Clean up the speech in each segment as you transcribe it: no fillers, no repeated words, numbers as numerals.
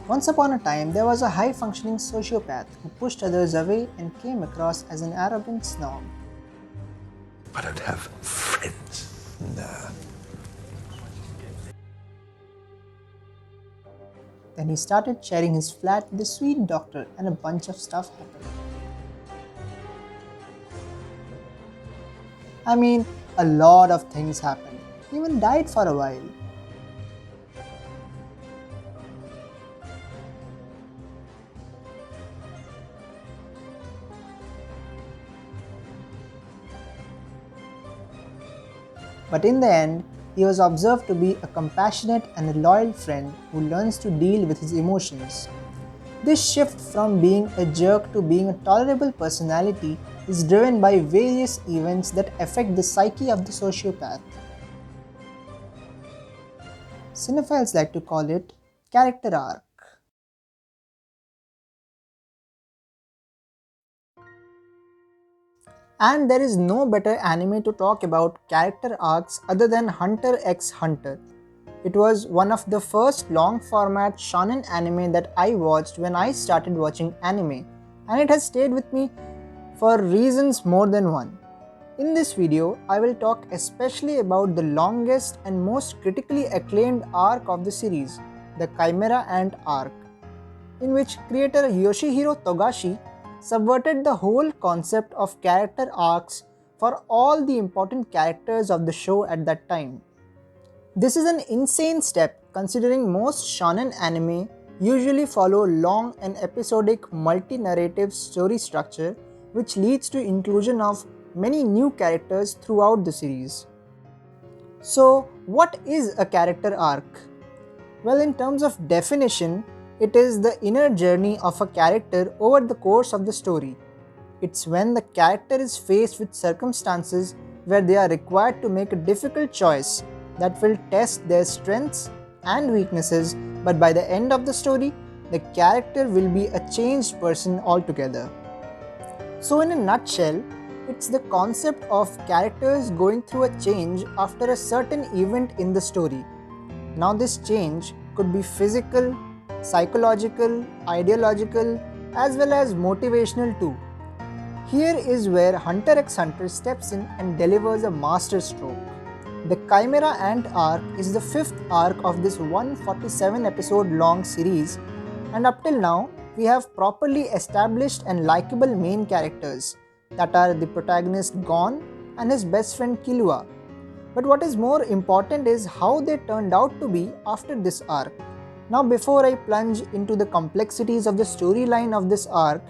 Once upon a time, there was a high functioning sociopath who pushed others away and came across as an arrogant snob. But I'd have friends. Nah. Then he started sharing his flat with a sweet doctor, and a bunch of stuff happened. I mean, a lot of things happened. He even died for a while. But in the end, he was observed to be a compassionate and a loyal friend who learns to deal with his emotions. This shift from being a jerk to being a tolerable personality is driven by various events that affect the psyche of the sociopath. Cinephiles like to call it character arc. And there is no better anime to talk about character arcs other than Hunter x Hunter. It was one of the first long format shonen anime that I watched when I started watching anime, and it has stayed with me for reasons more than one. In this video, I will talk especially about the longest and most critically acclaimed arc of the series, the Chimera Ant arc, in which creator Yoshihiro Togashi subverted the whole concept of character arcs for all the important characters of the show at that time. This is an insane step considering most shonen anime usually follow long and episodic multi-narrative story structure, which leads to inclusion of many new characters throughout the series. So, what is a character arc? Well, in terms of definition, it is the inner journey of a character over the course of the story. It's when the character is faced with circumstances where they are required to make a difficult choice that will test their strengths and weaknesses, but by the end of the story, the character will be a changed person altogether. So, in a nutshell, it's the concept of characters going through a change after a certain event in the story. Now, this change could be physical, psychological, ideological, as well as motivational too. Here is where Hunter x Hunter steps in and delivers a masterstroke. The Chimera Ant arc is the fifth arc of this 147 episode long series, and up till now, we have properly established and likable main characters that are the protagonist Gon and his best friend Killua. But what is more important is how they turned out to be after this arc. Now, before I plunge into the complexities of the storyline of this arc,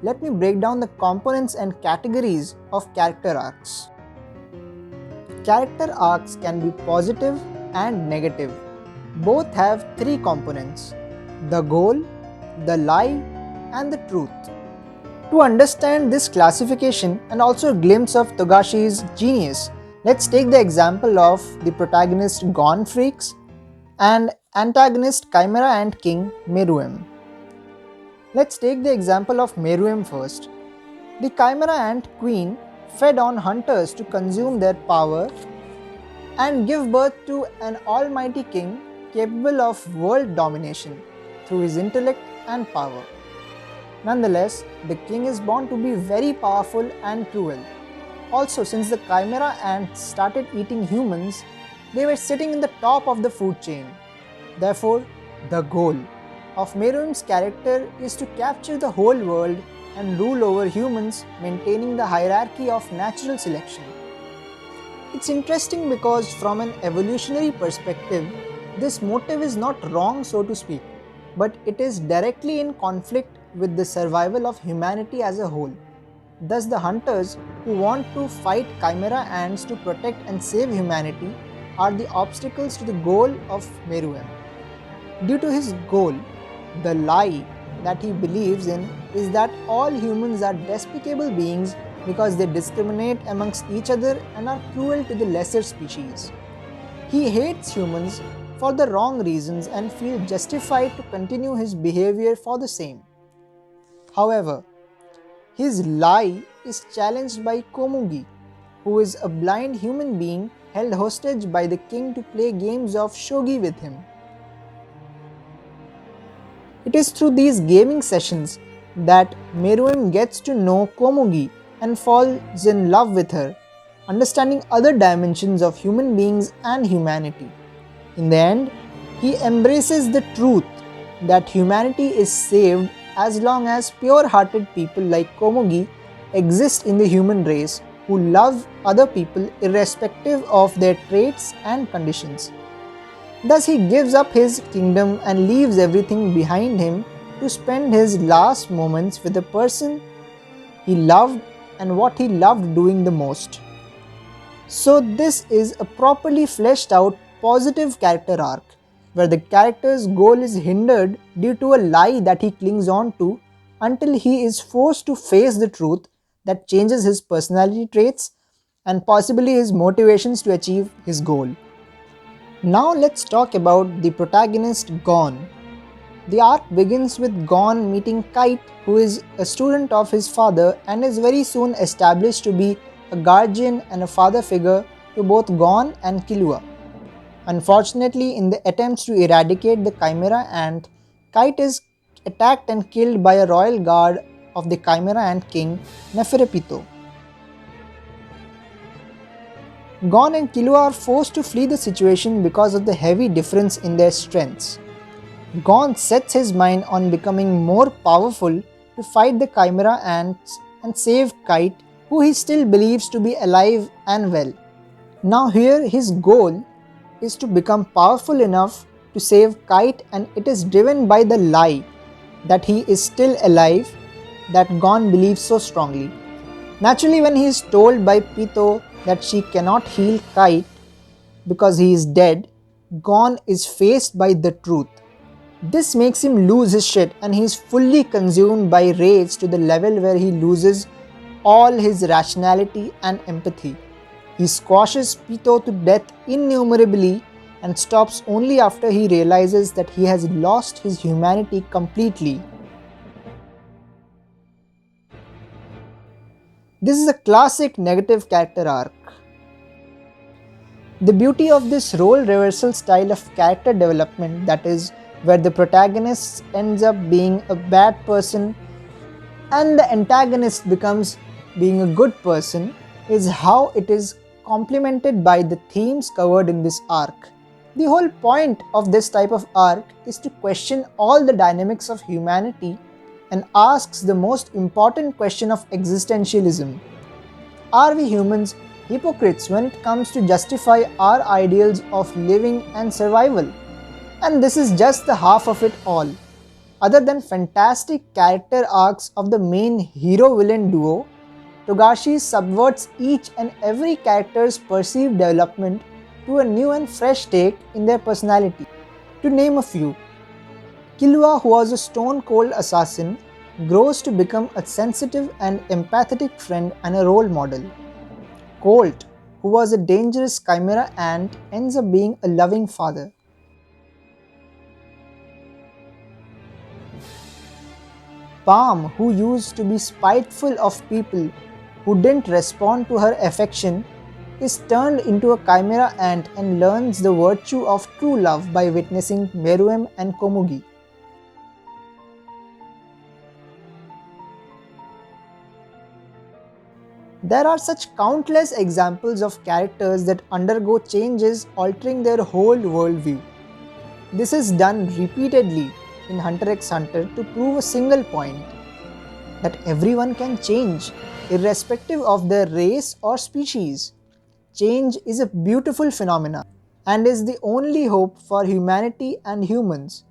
let me break down the components and categories of character arcs. Character arcs can be positive and negative. Both have three components: the goal, the lie, and the truth. To understand this classification and also a glimpse of Togashi's genius, let's take the example of the protagonist Gon Freaks and antagonist Chimera Ant King Meruem. Let's take the example of Meruem first. The Chimera Ant Queen fed on hunters to consume their power and give birth to an almighty king capable of world domination through his intellect and power. Nonetheless, the king is born to be very powerful and cruel. Also, since the Chimera ants started eating humans, they were sitting in the top of the food chain. Therefore, the goal of Meruem's character is to capture the whole world and rule over humans, maintaining the hierarchy of natural selection. It's interesting because from an evolutionary perspective, this motive is not wrong, so to speak, but it is directly in conflict with the survival of humanity as a whole. Thus, the hunters who want to fight chimera ants to protect and save humanity are the obstacles to the goal of Meruem. Due to his goal, the lie that he believes in is that all humans are despicable beings because they discriminate amongst each other and are cruel to the lesser species. He hates humans for the wrong reasons and feels justified to continue his behavior for the same. However, his lie is challenged by Komugi, who is a blind human being held hostage by the king to play games of shogi with him. It is through these gaming sessions that Meruem gets to know Komugi and falls in love with her, understanding other dimensions of human beings and humanity. In the end, he embraces the truth that humanity is saved as long as pure-hearted people like Komugi exist in the human race who love other people irrespective of their traits and conditions. Thus he gives up his kingdom and leaves everything behind him to spend his last moments with the person he loved and what he loved doing the most. So this is a properly fleshed out positive character arc, where the character's goal is hindered due to a lie that he clings on to until he is forced to face the truth that changes his personality traits and possibly his motivations to achieve his goal. Now let's talk about the protagonist Gon. The arc begins with Gon meeting Kite, who is a student of his father and is very soon established to be a guardian and a father figure to both Gon and Killua. Unfortunately, in the attempts to eradicate the Chimera Ant, Kite is attacked and killed by a royal guard of the Chimera Ant King, Neferepito. Gon and Killua are forced to flee the situation because of the heavy difference in their strengths. Gon sets his mind on becoming more powerful to fight the Chimera Ants and save Kite, who he still believes to be alive and well. Now here his goal is to become powerful enough to save Kite, and it is driven by the lie that he is still alive that Gon believes so strongly. Naturally, when he is told by Pito that she cannot heal Kite because he is dead, Gon is faced by the truth. This makes him lose his shit and he is fully consumed by rage to the level where he loses all his rationality and empathy. He squashes Pito to death innumerably and stops only after he realizes that he has lost his humanity completely. This is a classic negative character arc. The beauty of this role reversal style of character development, that is, where the protagonist ends up being a bad person and the antagonist becomes being a good person, is how it is complemented by the themes covered in this arc. The whole point of this type of arc is to question all the dynamics of humanity and asks the most important question of existentialism. Are we humans hypocrites when it comes to justify our ideals of living and survival? And this is just the half of it all. Other than fantastic character arcs of the main hero-villain duo, Togashi subverts each and every character's perceived development to a new and fresh take in their personality. To name a few, Killua, who was a stone-cold assassin, grows to become a sensitive and empathetic friend and a role model. Colt, who was a dangerous Chimera Ant, ends up being a loving father. Palm, who used to be spiteful of people who didn't respond to her affection, is turned into a Chimera Ant and learns the virtue of true love by witnessing Meruem and Komugi. There are such countless examples of characters that undergo changes altering their whole worldview. This is done repeatedly in Hunter x Hunter to prove a single point, that everyone can change, irrespective of their race or species. Change is a beautiful phenomenon and is the only hope for humanity and humans.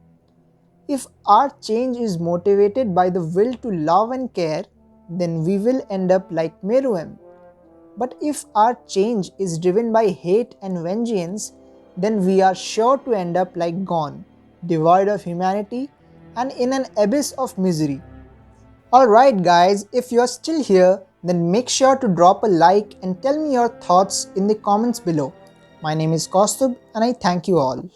If our change is motivated by the will to love and care, then we will end up like Meruem. But if our change is driven by hate and vengeance, then we are sure to end up like Gon, devoid of humanity and in an abyss of misery. Alright guys, if you are still here, then make sure to drop a like and tell me your thoughts in the comments below. My name is Kaustubh and I thank you all.